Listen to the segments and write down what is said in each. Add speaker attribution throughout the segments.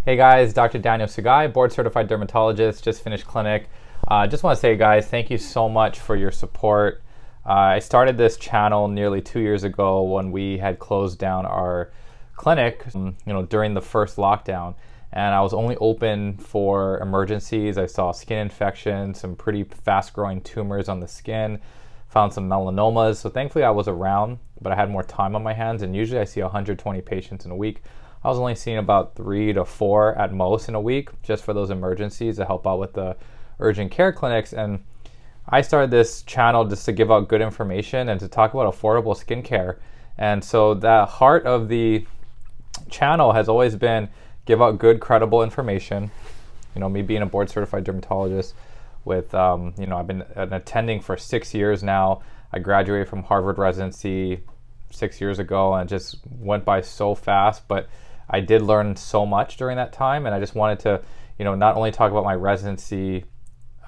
Speaker 1: Hey guys, Dr. Daniel Sugai, board certified dermatologist, just finished clinic. Just want to say, guys, thank you so much for your support. I started this channel nearly 2 years ago when we had closed down our clinic, during the first lockdown. And I was only open for emergencies. I saw skin infections, some pretty fast growing tumors on the skin, found some melanomas. So thankfully I was around, but I had more time on my hands. And usually I see 120 patients in a week. I was only seeing about 3 to 4 at most in a week, just for those emergencies to help out with the urgent care clinics. And I started this channel just to give out good information and to talk about affordable skincare. And so the heart of the channel has always been give out good, credible information. Me being a board certified dermatologist with, I've been attending for 6 years now. I graduated from Harvard residency 6 years ago and it just went by so fast, but I did learn so much during that time, and I just wanted to, not only talk about my residency,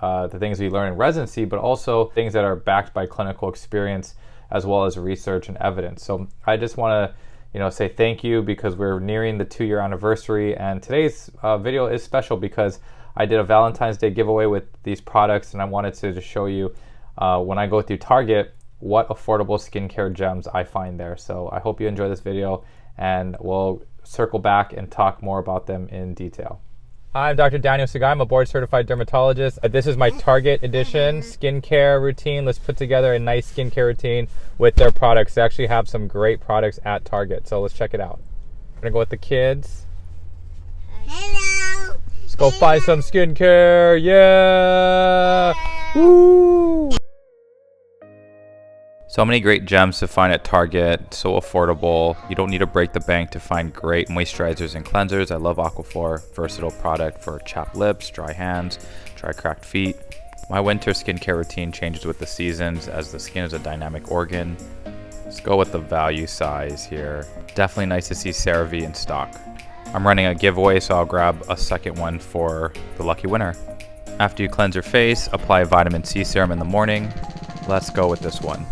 Speaker 1: the things we learn in residency, but also things that are backed by clinical experience as well as research and evidence. So I just want to, say thank you because we're nearing the 2-year anniversary, and today's video is special because I did a Valentine's Day giveaway with these products, and I wanted to just show you when I go through Target what affordable skincare gems I find there. So I hope you enjoy this video, and we'll circle back and talk more about them in detail. I'm Dr. Daniel Sugai. I'm a board certified dermatologist. This is my Target edition skincare routine. Let's put together a nice skincare routine with their products. They actually have some great products at Target, so let's check it out. I'm gonna go with the kids.
Speaker 2: Hello.
Speaker 1: Let's go find some skincare. Yeah. Woo. So many great gems to find at Target, so affordable. You don't need to break the bank to find great moisturizers and cleansers. I love Aquaphor, versatile product for chapped lips, dry hands, dry cracked feet. My winter skincare routine changes with the seasons as the skin is a dynamic organ. Let's go with the value size here. Definitely nice to see Cerave in stock. I'm running a giveaway, so I'll grab a second one for the lucky winner. After you cleanse your face, apply vitamin C serum in the morning. Let's go with this one.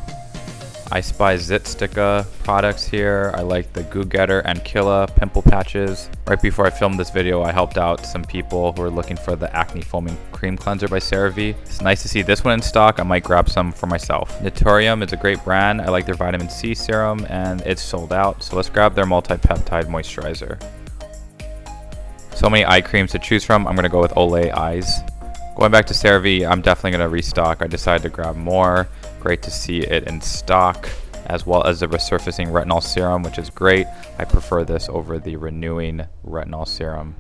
Speaker 1: I spy Zitsticka products here. I like the Goo and Killa pimple patches. Right before I filmed this video, I helped out some people who are looking for the Acne Foaming Cream Cleanser by Cerave. It's nice to see this one in stock. I might grab some for myself. Naturium is a great brand. I like their vitamin C serum and it's sold out. So let's grab their Multi-Peptide Moisturizer. So many eye creams to choose from. I'm gonna go with Olay Eyes. Going back to Cerave, I'm definitely gonna restock. I decided to grab more. Great to see it in stock, as well as the resurfacing retinol serum, which is great. I prefer this over the renewing retinol serum.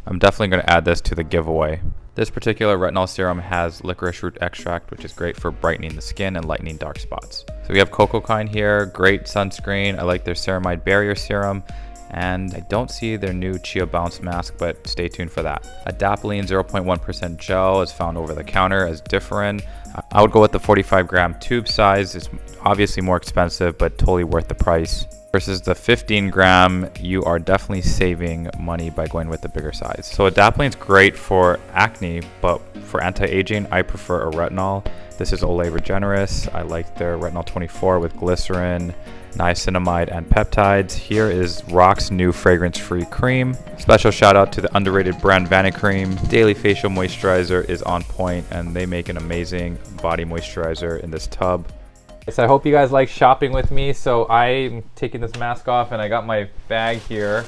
Speaker 1: I'm definitely going to add this to the giveaway. This particular retinol serum has licorice root extract, which is great for brightening the skin and lightening dark spots. So we have Cocokind here, great sunscreen. I like their ceramide barrier serum. And I don't see their new Chia Bounce mask, but stay tuned for that. Adapalene 0.1% gel is found over the counter as Differin. I would go with the 45 gram tube size. It's obviously more expensive, but totally worth the price. Versus the 15 gram, you are definitely saving money by going with the bigger size. So Adapalene is great for acne, but for anti-aging, I prefer a retinol. This is Olay Regeneris. I like their Retinol 24 with glycerin, niacinamide, and peptides. Here is Roche's new fragrance-free cream. Special shout out to the underrated brand Vanicream. Daily facial moisturizer is on point, and they make an amazing body moisturizer in this tub. So I hope you guys like shopping with me. So I'm taking this mask off, and I got my bag here.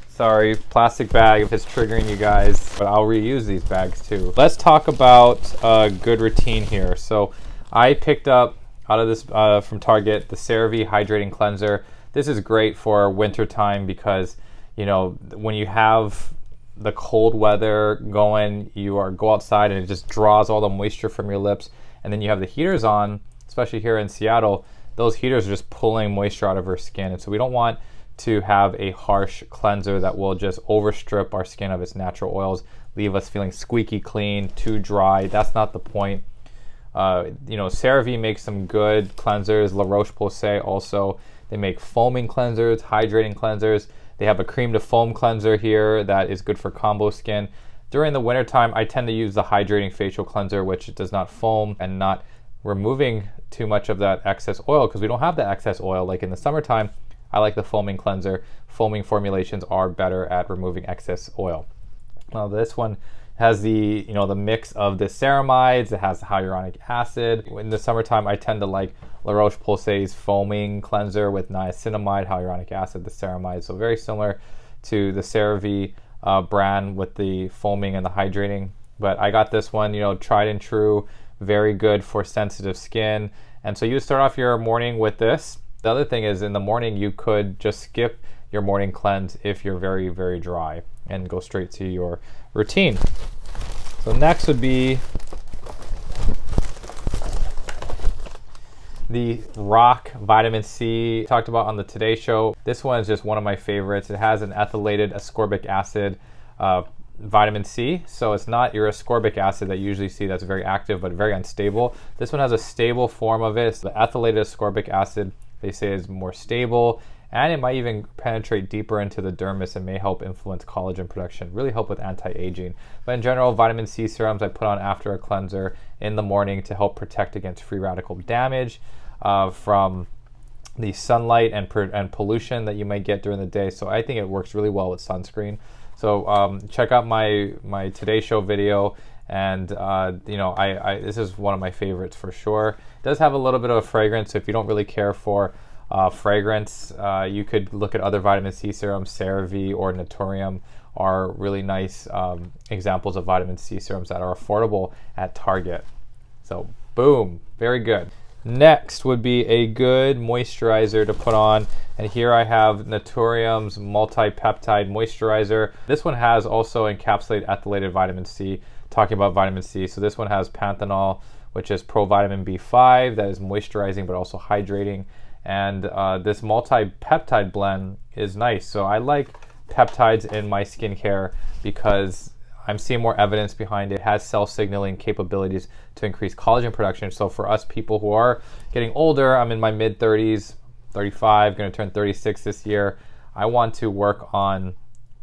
Speaker 1: Sorry, plastic bag if it's triggering you guys, but I'll reuse these bags too. Let's talk about a good routine here. So I picked up out of this from Target the Cerave Hydrating Cleanser. This is great for winter time because when you have the cold weather going, go outside and it just draws all the moisture from your lips, and then you have the heaters on, especially here in Seattle. Those heaters are just pulling moisture out of our skin, and so we don't want to have a harsh cleanser that will just overstrip our skin of its natural oils, leave us feeling squeaky clean, too dry. That's not the point. Cerave makes some good cleansers. La Roche Posay also. They make foaming cleansers, hydrating cleansers. They have a cream to foam cleanser here that is good for combo skin. During the wintertime, I tend to use the hydrating facial cleanser, which does not foam and not removing too much of that excess oil because we don't have the excess oil like in the summertime. I like the foaming cleanser. Foaming formulations are better at removing excess oil. This one has the the mix of the ceramides. It has hyaluronic acid. In the summertime, I tend to like La Roche-Posay's foaming cleanser with niacinamide, hyaluronic acid, the ceramide. So very similar to the Cerave brand with the foaming and the hydrating. But I got this one, tried and true, very good for sensitive skin. And so you start off your morning with this. The other thing is, in the morning, you could just skip your morning cleanse if you're very, very dry and go straight to your routine. So next would be the Rock Vitamin C, talked about on the Today Show. This one is just one of my favorites. It has an ethylated ascorbic acid vitamin C, so it's not your ascorbic acid that you usually see that's very active but very unstable. This one has a stable form of it. So the ethylated ascorbic acid, they say, is more stable, and it might even penetrate deeper into the dermis and may help influence collagen production, really help with anti-aging. But in general, vitamin C serums I put on after a cleanser in the morning to help protect against free radical damage from the sunlight and pollution that you might get during the day. So I think it works really well with sunscreen. So check out my Today Show video, and this is one of my favorites for sure. It does have a little bit of a fragrance, so if you don't really care for fragrance, you could look at other vitamin C serums. Cerave or Natorium are really nice examples of vitamin C serums that are affordable at Target. So boom, very good. Next would be a good moisturizer to put on, and here I have Naturium's Multi-Peptide Moisturizer. This one has also encapsulated ethylated vitamin C, talking about vitamin C. So this one has panthenol, which is provitamin B5, that is moisturizing but also hydrating. And this multi-peptide blend is nice. So I like peptides in my skincare because I'm seeing more evidence behind it. It has cell signaling capabilities to increase collagen production. So for us people who are getting older, I'm in my mid-30s, 35, going to turn 36 this year. I want to work on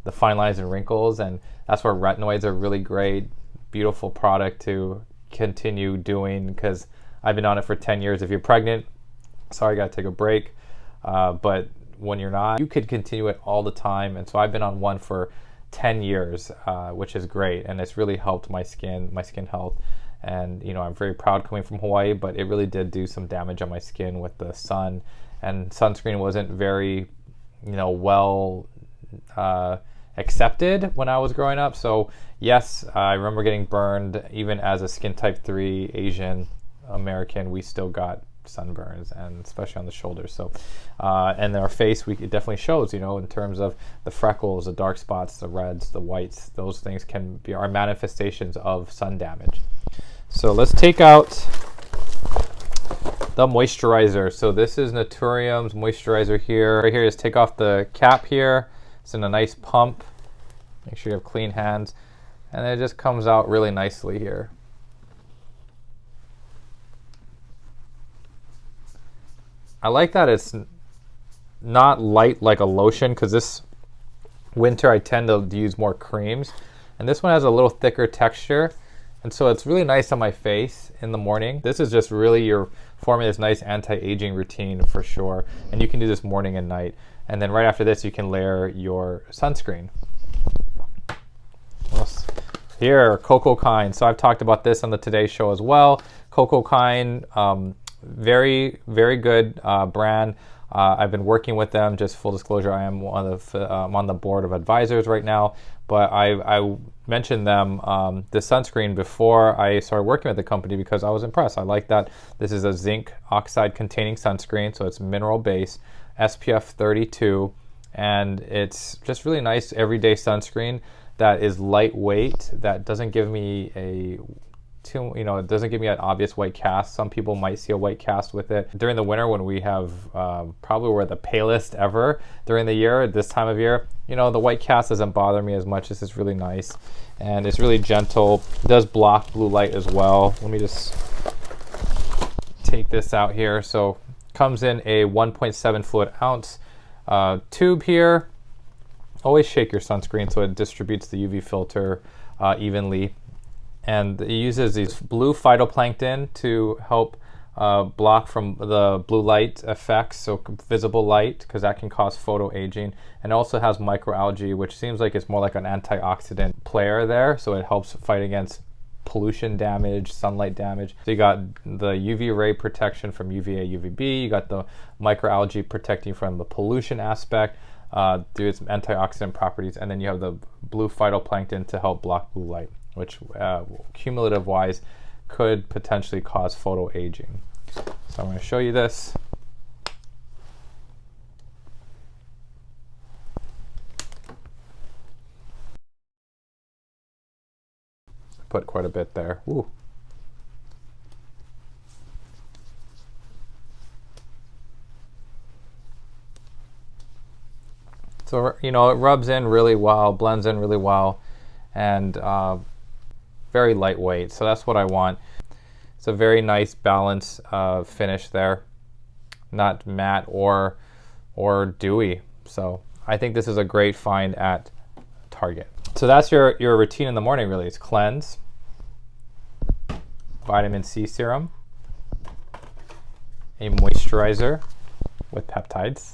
Speaker 1: the fine lines and wrinkles, and that's where retinoids are really great. Beautiful product to continue doing because I've been on it for 10 years. If you're pregnant, sorry, got to take a break. But when you're not, you could continue it all the time. And so I've been on one for 10 years, which is great, and it's really helped my skin health. And I'm very proud coming from Hawaii, but it really did do some damage on my skin with the sun, and sunscreen wasn't very well accepted when I was growing up. So yes, I remember getting burned. Even as a skin type 3 Asian American, we still got sunburns, and especially on the shoulders. So and our face, it definitely shows, in terms of the freckles, the dark spots, the reds, the whites. Those things can be our manifestations of sun damage. So let's take out the moisturizer. So this is Naturium's moisturizer here. Right here, just take off the cap here. It's in a nice pump. Make sure you have clean hands, and it just comes out really nicely here. I like that it's not light like a lotion, because this winter I tend to use more creams, and this one has a little thicker texture, and so it's really nice on my face in the morning. This is just really your forming this nice anti-aging routine for sure, and you can do this morning and night. And then right after this, you can layer your sunscreen. Here, Cocokind. So I've talked about this on the Today Show as well. Cocokind, very, very good brand. I've been working with them. Just full disclosure, I'm on the board of advisors right now. But I mentioned them, the sunscreen, before I started working with the company because I was impressed. I like that this is a zinc oxide containing sunscreen, so it's mineral based, SPF 32, and it's just really nice everyday sunscreen that is lightweight, that doesn't give me it doesn't give me an obvious white cast. Some people might see a white cast with it. During the winter, when we have probably we're the palest ever during the year, this time of year, the white cast doesn't bother me as much. This is really nice, and it's really gentle. It does block blue light as well. Let me just take this out here. So comes in a 1.7 fluid ounce tube here. Always shake your sunscreen so it distributes the UV filter evenly. And it uses these blue phytoplankton to help block from the blue light effects, so visible light, because that can cause photo aging. And it also has microalgae, which seems like it's more like an antioxidant player there, so it helps fight against pollution damage, sunlight damage. So you got the UV ray protection from UVA, UVB. You got the microalgae protecting from the pollution aspect through its antioxidant properties, and then you have the blue phytoplankton to help block blue light, which cumulative wise could potentially cause photo aging. So I'm going to show you this. Put quite a bit there. Ooh. So, you know, it rubs in really well, blends in really well, and very lightweight. So that's what I want. It's a very nice balance finish there, not matte or dewy. So I think this is a great find at Target. So that's your routine in the morning, really. It's cleanse, vitamin C serum, a moisturizer with peptides,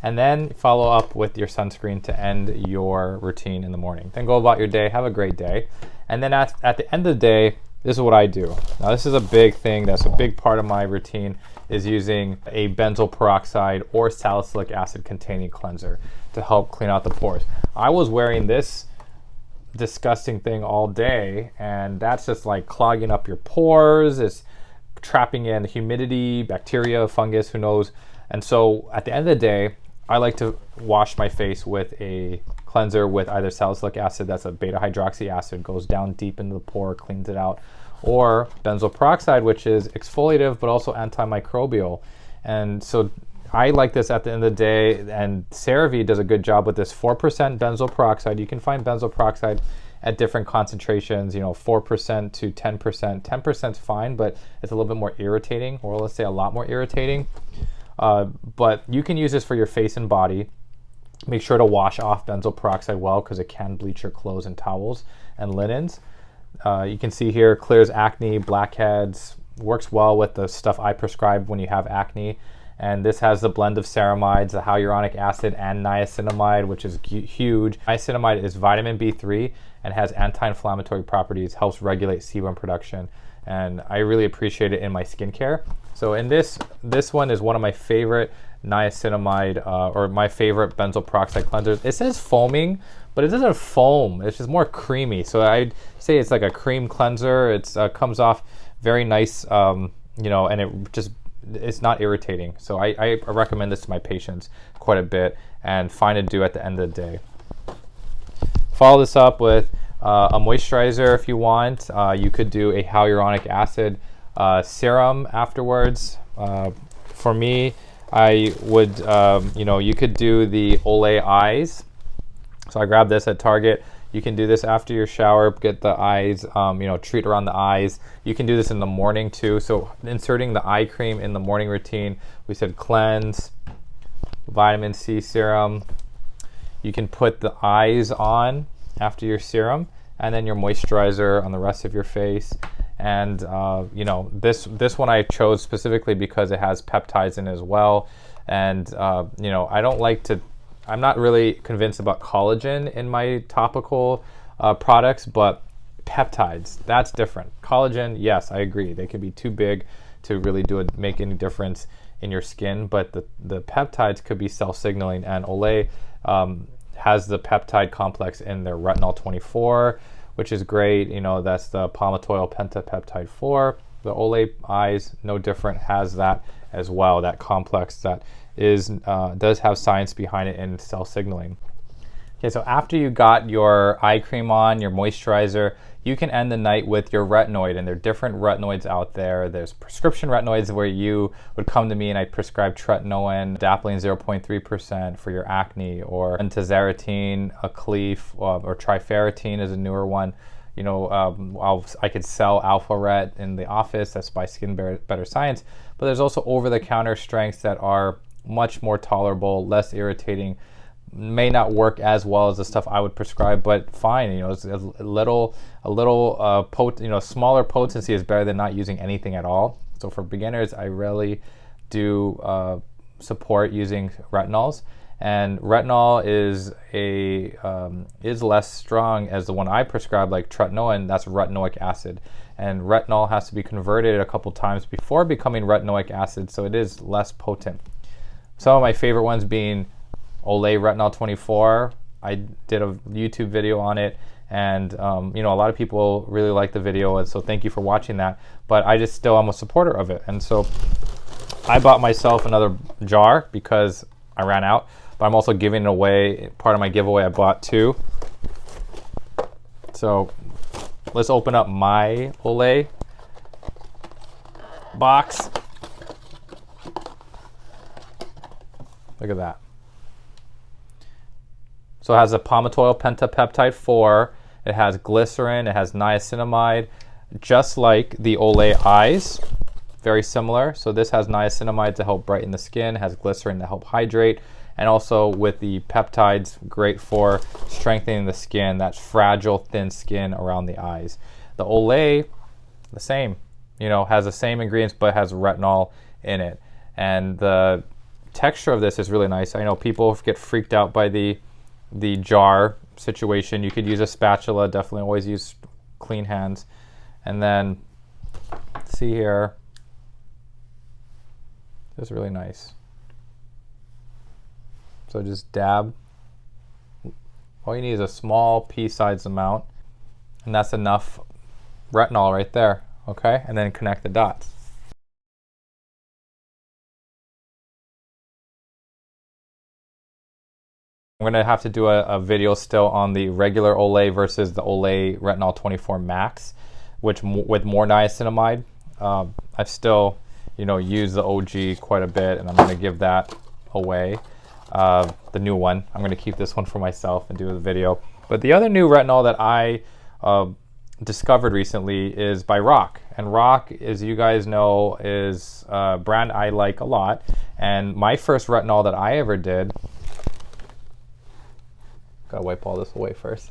Speaker 1: and then follow up with your sunscreen to end your routine in the morning. Then go about your day, have a great day. And then at the end of the day, this is what I do. Now this is a big thing, that's a big part of my routine, is using a benzoyl peroxide or salicylic acid containing cleanser to help clean out the pores. I was wearing this disgusting thing all day, and that's just like clogging up your pores. It's trapping in humidity, bacteria, fungus, who knows. And so at the end of the day, I like to wash my face with a cleanser with either salicylic acid, that's a beta hydroxy acid, goes down deep into the pore, cleans it out, or benzoyl peroxide, which is exfoliative but also antimicrobial. And so I like this at the end of the day, and Cerave does a good job with this 4% benzoyl peroxide. You can find benzoyl peroxide at different concentrations, you know, 4% to 10%. 10% is fine, but it's a little bit more irritating, or let's say a lot more irritating. But you can use this for your face and body. Make sure to wash off benzoyl peroxide well, because it can bleach your clothes and towels and linens. You can see here, clears acne, blackheads, works well with the stuff I prescribe when you have acne. And this has the blend of ceramides, the hyaluronic acid, and niacinamide, which is huge. Niacinamide is vitamin B3 and has anti-inflammatory properties, helps regulate sebum production, and I really appreciate it in my skincare. So in this one is one of my favorite niacinamide or my favorite benzoyl peroxide cleansers. It says foaming, but it doesn't foam. It's just more creamy. So I'd say it's like a cream cleanser. It comes off very nice, you know, and it's not irritating. So I recommend this to my patients quite a bit, and find a do at the end of the day. Follow this up with a moisturizer if you want. You could do a hyaluronic acid serum afterwards. For me, I would, you know, you could do the Olay Eyes. So I grabbed this at Target. You can do this after your shower, get the eyes, you know, treat around the eyes. You can do this in the morning too. So inserting the eye cream in the morning routine, we said cleanse, vitamin C serum. You can put the eyes on after your serum, and then your moisturizer on the rest of your face. And you know, this one I chose specifically because it has peptides in it as well. And you know, I'm not really convinced about collagen in my topical products, but peptides, that's different. Collagen, yes, I agree, they can be too big to really make any difference in your skin, but the peptides could be self-signaling, and Olay has the peptide complex in their Retinol 24, which is great. You know, that's the palmitoyl pentapeptide 4. The Olay Eyes, no different, has that as well, that complex that does have science behind it and self-signaling. Okay, so after you got your eye cream on, your moisturizer, you can end the night with your retinoid, and there are different retinoids out there. There's prescription retinoids where you would come to me and I'd prescribe tretinoin, dapolene 0.3% for your acne, or tazarotene, Acleaf, or triferritine is a newer one. You know, I could sell Alpha Ret in the office, that's by Skin Better Science, but there's also over-the-counter strengths that are much more tolerable, less irritating, may not work as well as the stuff I would prescribe, but fine. You know, it's a little smaller potency is better than not using anything at all. So for beginners, I really do support using retinols. And retinol is less strong as the one I prescribe, like tretinoin. That's retinoic acid, and retinol has to be converted a couple times before becoming retinoic acid, so it is less potent. Some of my favorite ones being Olay Retinol 24. I did a YouTube video on it, and you know, a lot of people really like the video, and so thank you for watching that. But I just still am a supporter of it, and so I bought myself another jar because I ran out. But I'm also giving it away. Part of my giveaway, I bought 2. So let's open up my Olay box. Look at that. So it has a palmitoyl pentapeptide 4. It has glycerin. It has niacinamide, just like the Olay Eyes. Very similar. So this has niacinamide to help brighten the skin. It has glycerin to help hydrate. And also with the peptides, great for strengthening the skin, that fragile, thin skin around the eyes. The Olay, the same, you know, has the same ingredients but has retinol in it. And the texture of this is really nice. I know people get freaked out by the jar situation. You could use a spatula, definitely always use clean hands. And then, see here, it's really nice. So just dab. All you need is a small pea-sized amount, and that's enough retinol right there, okay? And then connect the dots. I'm gonna have to do a video still on the regular Olay versus the Olay Retinol 24 Max, which with more niacinamide. I've still, you know, used the OG quite a bit, and I'm gonna give that away. The new one. I'm going to keep this one for myself and do the video. But the other new retinol that I discovered recently is by Roche. And Roche, as you guys know, is a brand I like a lot. And my first retinol that I ever did, gotta wipe all this away first.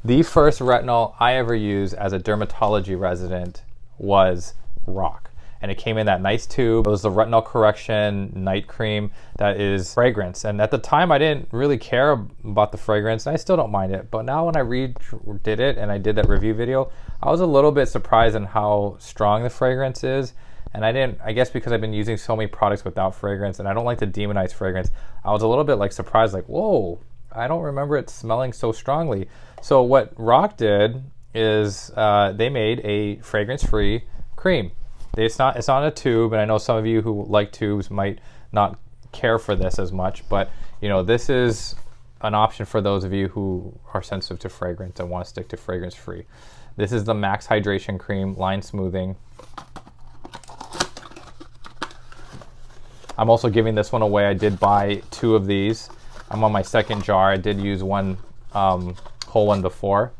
Speaker 1: The first retinol I ever used as a dermatology resident was Roche. And it came in that nice tube. It was the Retinol Correxion night cream that is fragrance. And at the time, I didn't really care about the fragrance, and I still don't mind it. But now when I redid it and I did that review video, I was a little bit surprised on how strong the fragrance is. And I guess because I've been using so many products without fragrance, and I don't like to demonize fragrance, I was a little bit like surprised, like, whoa, I don't remember it smelling so strongly. So what Roche did is they made a fragrance-free cream. It's not a tube, and I know some of you who like tubes might not care for this as much, but you know, this is an option for those of you who are sensitive to fragrance and want to stick to fragrance-free. This is the Max Hydration Cream Line Smoothing. I'm also giving this one away. I did buy 2 of these. I'm on my second jar. I did use one whole one before.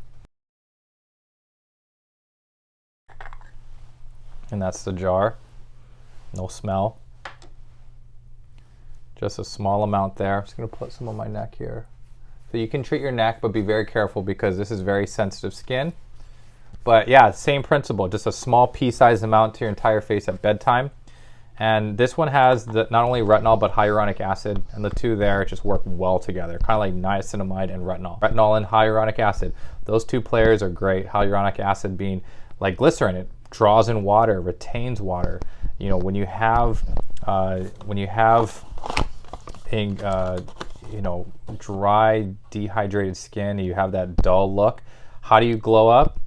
Speaker 1: And that's the jar. No smell. Just a small amount there. I'm just gonna put some on my neck here. So you can treat your neck, but be very careful because this is very sensitive skin. But yeah, same principle, just a small pea-sized amount to your entire face at bedtime. And this one has not only retinol, but hyaluronic acid, and the two there just work well together, kind of like niacinamide and retinol. Retinol and hyaluronic acid, those two players are great. Hyaluronic acid being like glycerin, it draws in water, retains water. You know, when you have you know, dry, dehydrated skin, you have that dull look. How do you glow up?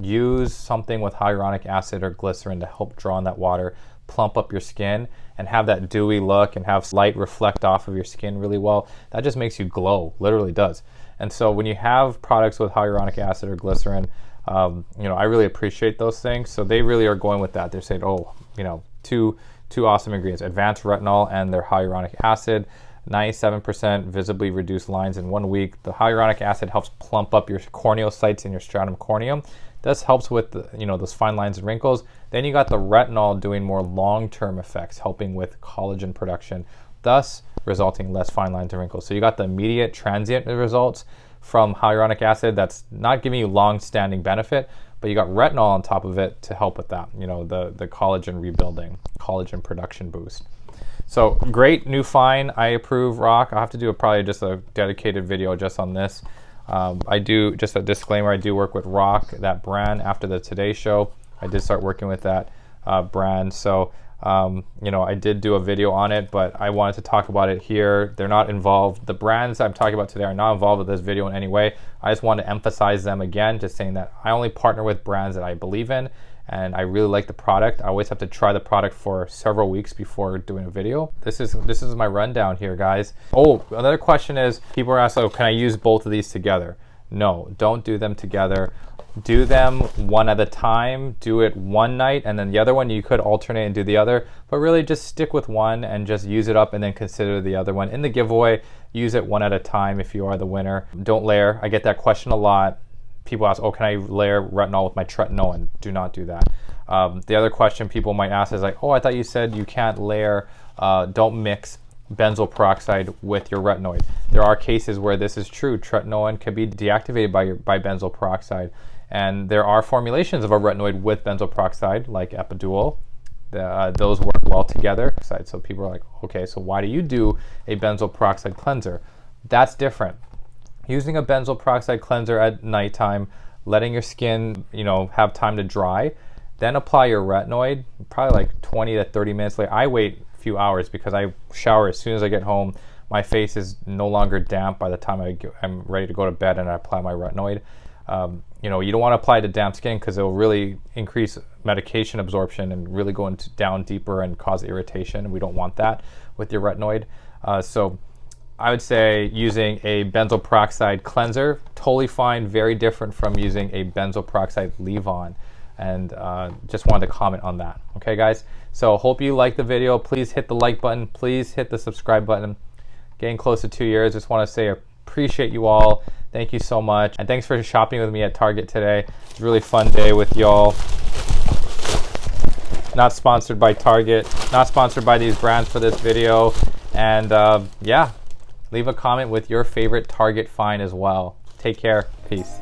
Speaker 1: Use something with hyaluronic acid or glycerin to help draw in that water, plump up your skin, and have that dewy look and have light reflect off of your skin really well. That just makes you glow, literally does. And so when you have products with hyaluronic acid or glycerin, you know, I really appreciate those things. So they really are going with that. They're saying, oh, you know, two awesome ingredients, advanced retinol and their hyaluronic acid. 97% visibly reduced lines in 1 week. The hyaluronic acid helps plump up your corneal sites in your stratum corneum. This helps with the, you know, those fine lines and wrinkles. Then you got the retinol doing more long-term effects, helping with collagen production, thus resulting less fine lines and wrinkles. So you got the immediate transient results from hyaluronic acid that's not giving you long-standing benefit,
Speaker 2: but you got retinol on top of it to help with that, you know, the collagen rebuilding, collagen production boost. So great new find. I approve, Rock. I'll have to do probably just a dedicated video just on this. I do, just a disclaimer, I do work with Rock, that brand. After the Today Show, I did start working with that brand. So, you know, I did do a video on it, but I wanted to talk about it here. They're not involved. The brands I'm talking about today are not involved with this video in any way. I just want to emphasize them again, just saying that I only partner with brands that I believe in, and I really like the product. I always have to try the product for several weeks before doing a video. This is my rundown here, guys. Oh, another question is, people are asking, oh, can I use both of these together? No, don't do them together. Do them one at a time. Do it one night, and then the other one you could alternate and do the other, but really just stick with one and just use it up and then consider the other one. In the giveaway, use it one at a time if you are the winner. Don't layer. I get that question a lot. People ask, oh, can I layer retinol with my tretinoin? Do not do that. The other question people might ask is like, oh, I thought you said you can't layer, don't mix benzoyl peroxide with your retinoid. There are cases where this is true. Tretinoin can be deactivated by benzoyl peroxide. And there are formulations of a retinoid with benzoyl peroxide, like Epidual. Those work well together. So people are like, okay, so why do you do a benzoyl peroxide cleanser? That's different. Using a benzoyl peroxide cleanser at nighttime, letting your skin, you know, have time to dry, then apply your retinoid, probably like 20 to 30 minutes later. I wait a few hours because I shower as soon as I get home. My face is no longer damp by the time I'm ready to go to bed and I apply my retinoid. You know, you don't want to apply to damp skin because it will really increase medication absorption and really go down deeper and cause irritation. We don't want that with your retinoid. So I would say using a benzoyl peroxide cleanser, totally fine, very different from using a benzoyl peroxide leave-on. And just wanted to comment on that. Okay, guys? So hope you liked the video. Please hit the like button. Please hit the subscribe button. Getting close to 2 years. Just want to say appreciate you all. Thank you so much. And thanks for shopping with me at Target today. It's a really fun day with y'all. Not sponsored by Target. Not sponsored by these brands for this video. And yeah, leave a comment with your favorite Target find as well. Take care. Peace.